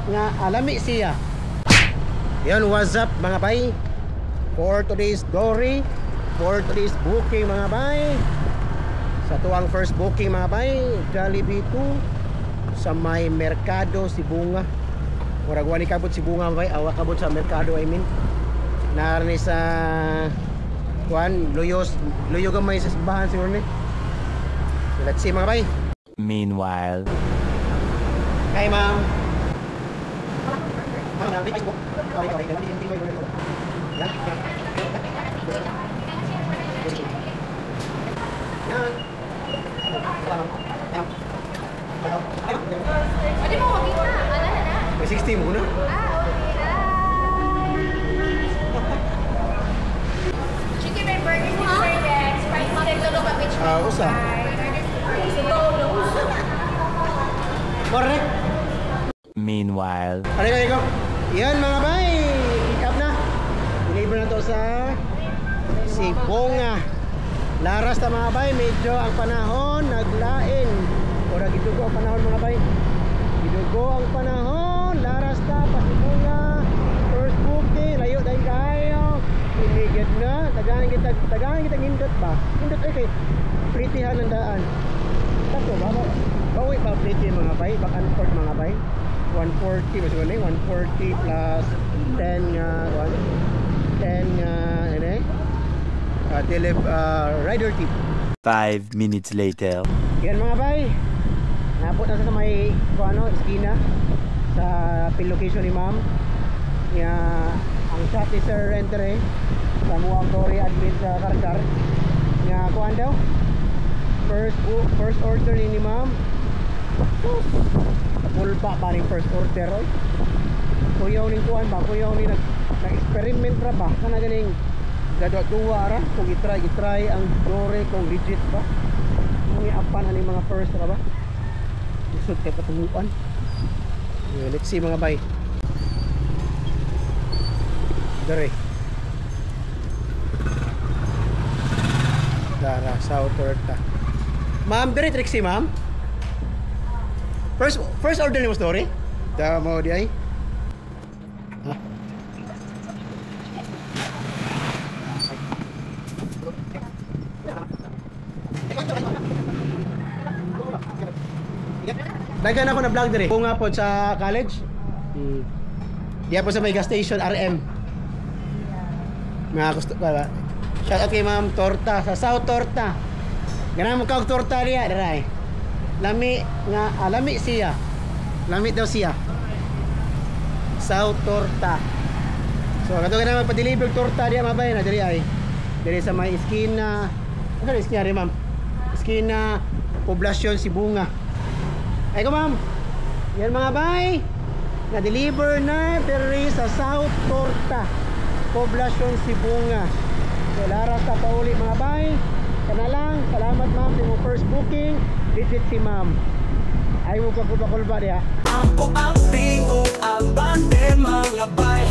nga alami siya. Yan, what's up mga bay? For today's story, for today's booking mga bay, sa tuwang first booking mga bay, Jollibee 2 sa may Merkado Sibunga. Murag wani kabot Sibunga mga bay, awa kabot sa Merkado, I mean. Narani sa kuan, luyo gamay sa simbahan siguro ni. Let's see mga bay. Meanwhile, kay ma'am. Pwede mo makita, ala na. May 60 muna. Chicken and burger, spicy and lolo cabbage. Usa. Correct. meanwhile, Halika. Yan mga bay, pick up na. Deliver na to sa Sibunga. Laras na mga bay, medyo ang panahon naglain. Ora gidugo ang panahon mga bay. Gidugo ang panahon, laras na pa Sibunga. First booking, layo dahil kayo. Imigid na, tagahan kita hindot ba? Hindot ay kay pritihan ng daan. Tako ba? Bawi pa pretty mga bay, back and forth mga bay. 140 mas gani 140 plus 10 nga 10 nga rider tip. 5 minutes later. Yan mga bay, napot na sa may eskina sa pin location ni ma'am nga ang shot ni Sir Rentere sa muang Dory admin sa Karkar nga kuan daw first order ni ma'am. Pulpa ba rin first order oy. Kuyaw ning kuan ba, kuyaw ni nag-experiment ra ba kana ganing gadwa ra kung i-try ang Dore kung legit ba. Ni apan ani mga first ra ba. Isod kay patunguan. Let's see mga bay. Dere. Dara South Torta. Ma'am, dire Trixie ma'am. First order ni mo story? Da mo di ay. Dagan ako na vlog dire. Bunga po sa college. Diya po sa may gas station RM. Mga gusto ba? Shout out kay Ma'am Torta sa South Torta. Ganang mo kag torta diya, diray. Lami nga alami siya. Lami daw siya. South Torta. So kato na magpa-deliver torta diya mabay na diri ay. Diri sa may eskina. Ano eskina ri ma'am? Eskina Poblacion Sibunga. Ay ko ma'am. Yan mga bay. Na-deliver na diri sa South Torta. Poblacion Sibunga. So laras ta pauli mga bay. Kana lang, salamat ma'am sa imong first booking. Legit si ma'am. Ay mo pa kulba diha. Ako ang tingog ang bande mga bay.